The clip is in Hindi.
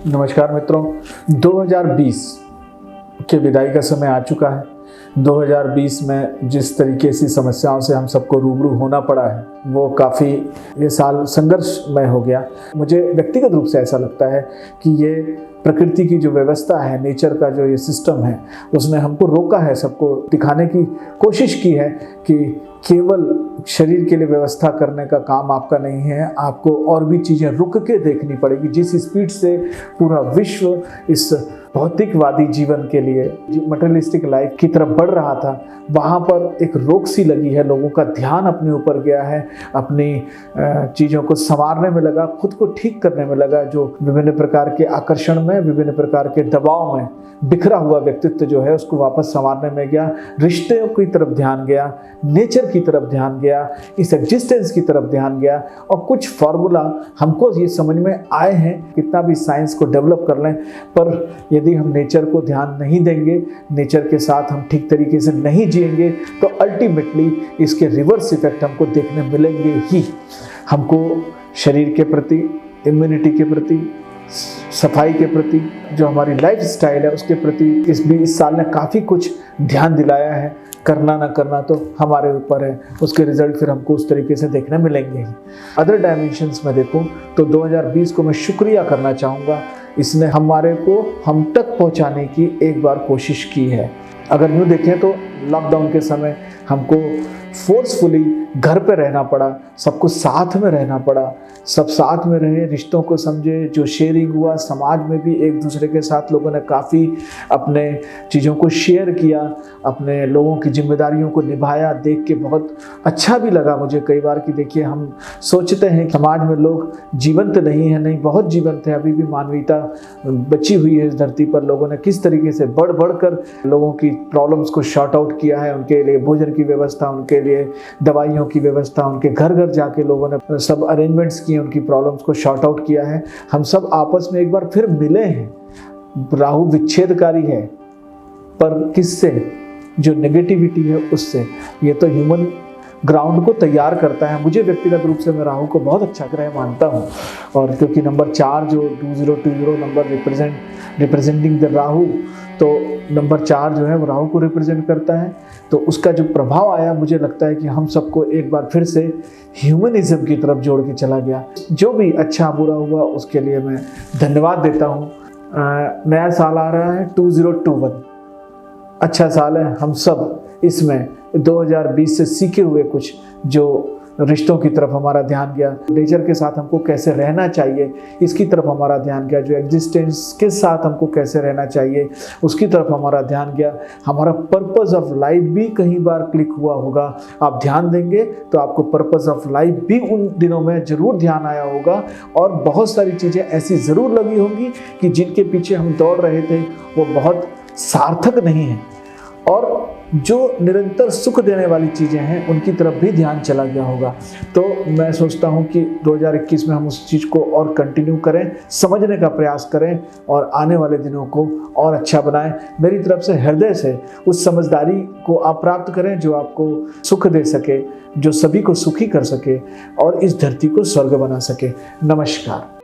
नमस्कार मित्रों, 2020 के विदाई का समय आ चुका है। 2020 में जिस तरीके से समस्याओं से हम सबको रूबरू होना पड़ा है वो काफ़ी ये साल संघर्षमय हो गया। मुझे व्यक्तिगत रूप से ऐसा लगता है कि ये प्रकृति की जो व्यवस्था है, नेचर का जो ये सिस्टम है, उसने हमको रोका है, सबको दिखाने की कोशिश की है कि केवल शरीर के लिए व्यवस्था करने का काम आपका नहीं है, आपको और भी चीज़ें रुक के देखनी पड़ेगी। जिस स्पीड से पूरा विश्व इस भौतिकवादी जीवन के लिए, मटेरियलिस्टिक लाइफ की तरफ बढ़ रहा था, वहाँ पर एक रोक सी लगी है। लोगों का ध्यान अपने ऊपर गया है, अपनी चीज़ों को संवारने में लगा, खुद को ठीक करने में लगा। जो विभिन्न प्रकार के आकर्षण में, विभिन्न प्रकार के दबाव में बिखरा हुआ व्यक्तित्व जो है उसको वापस संवारने में गया, रिश्तों की तरफ ध्यान गया, नेचर की तरफ ध्यान गया, इस एग्जिस्टेंस की तरफ ध्यान गया। और कुछ फार्मूला हमको ये समझ में आए हैं, कितना भी साइंस को डेवलप कर लें, पर यदि हम नेचर को ध्यान नहीं देंगे, नेचर के साथ हम ठीक तरीके से नहीं जिएंगे, तो अल्टीमेटली इसके रिवर्स इफेक्ट हमको देखने मिलेंगे ही। हमको शरीर के प्रति, इम्यूनिटी के प्रति, सफाई के प्रति, जो हमारी लाइफ स्टाइल है उसके प्रति इस साल ने काफ़ी कुछ ध्यान दिलाया है। करना ना करना तो हमारे ऊपर है, उसके रिजल्ट फिर हमको उस तरीके से देखने मिलेंगे ही। अदर डायमेंशंस में देखूं तो 2020 को मैं शुक्रिया करना चाहूँगा। इसने हमारे को हम तक पहुँचाने की एक बार कोशिश की है। अगर यूँ देखें तो लॉकडाउन के समय हमको फोर्सफुली घर पे रहना पड़ा, सबको साथ में रहना पड़ा, सब साथ में रहे, रिश्तों को समझे, जो शेयरिंग हुआ, समाज में भी एक दूसरे के साथ लोगों ने काफ़ी अपने चीज़ों को शेयर किया, अपने लोगों की जिम्मेदारियों को निभाया। देख के बहुत अच्छा भी लगा मुझे कई बार कि देखिए, हम सोचते हैं समाज में लोग जीवंत नहीं है, नहीं, बहुत जीवंत है। अभी भी मानवीयता बची हुई है इस धरती पर। लोगों ने किस तरीके से बढ़ बढ़ कर लोगों की प्रॉब्लम्स को शॉर्ट आउट किया है, उनके लिए भोजन की व्यवस्था, उनके लिए दवाइयों की व्यवस्था, उनके घर घर जाके लोगों ने सब अरेंजमेंट्स किए, उनकी प्रॉब्लम्स को शॉर्ट आउट किया है। हम सब आपस में एक बार फिर मिले हैं। राहु विच्छेदकारी है, पर किससे? जो नेगेटिविटी है उससे। ये तो ह्यूमन ग्राउंड को तैयार करता है। मुझे व्यक्तिगत रूप से मैं राहु को बहुत अच्छा ग्रह मानता हूँ, और क्योंकि नंबर 4 जो 2020 नंबर रिप्रेजेंटिंग द राहु, तो नंबर 4 जो है वो राहु को रिप्रेजेंट करता है। तो उसका जो प्रभाव आया, मुझे लगता है कि हम सबको एक बार फिर से ह्यूमनिज्म की तरफ जोड़ के चला गया। जो भी अच्छा बुरा हुआ उसके लिए मैं धन्यवाद देता हूँ। नया साल आ रहा है 2021, अच्छा साल है। हम सब इसमें 2020 से सीखे हुए कुछ, जो रिश्तों की तरफ हमारा ध्यान गया, नेचर के साथ हमको कैसे रहना चाहिए इसकी तरफ हमारा ध्यान गया, जो एग्जिस्टेंस के साथ हमको कैसे रहना चाहिए उसकी तरफ हमारा ध्यान गया। हमारा पर्पस ऑफ लाइफ भी कहीं बार क्लिक हुआ होगा। आप ध्यान देंगे तो आपको पर्पस ऑफ लाइफ भी उन दिनों में ज़रूर ध्यान आया होगा, और बहुत सारी चीज़ें ऐसी ज़रूर लगी होंगी कि जिनके पीछे हम दौड़ रहे थे वो बहुत सार्थक नहीं है, और जो निरंतर सुख देने वाली चीज़ें हैं उनकी तरफ भी ध्यान चला गया होगा। तो मैं सोचता हूं कि 2021 में हम उस चीज़ को और कंटिन्यू करें, समझने का प्रयास करें, और आने वाले दिनों को और अच्छा बनाएं। मेरी तरफ से हृदय से उस समझदारी को आप प्राप्त करें जो आपको सुख दे सके, जो सभी को सुखी कर सके और इस धरती को स्वर्ग बना सके। नमस्कार।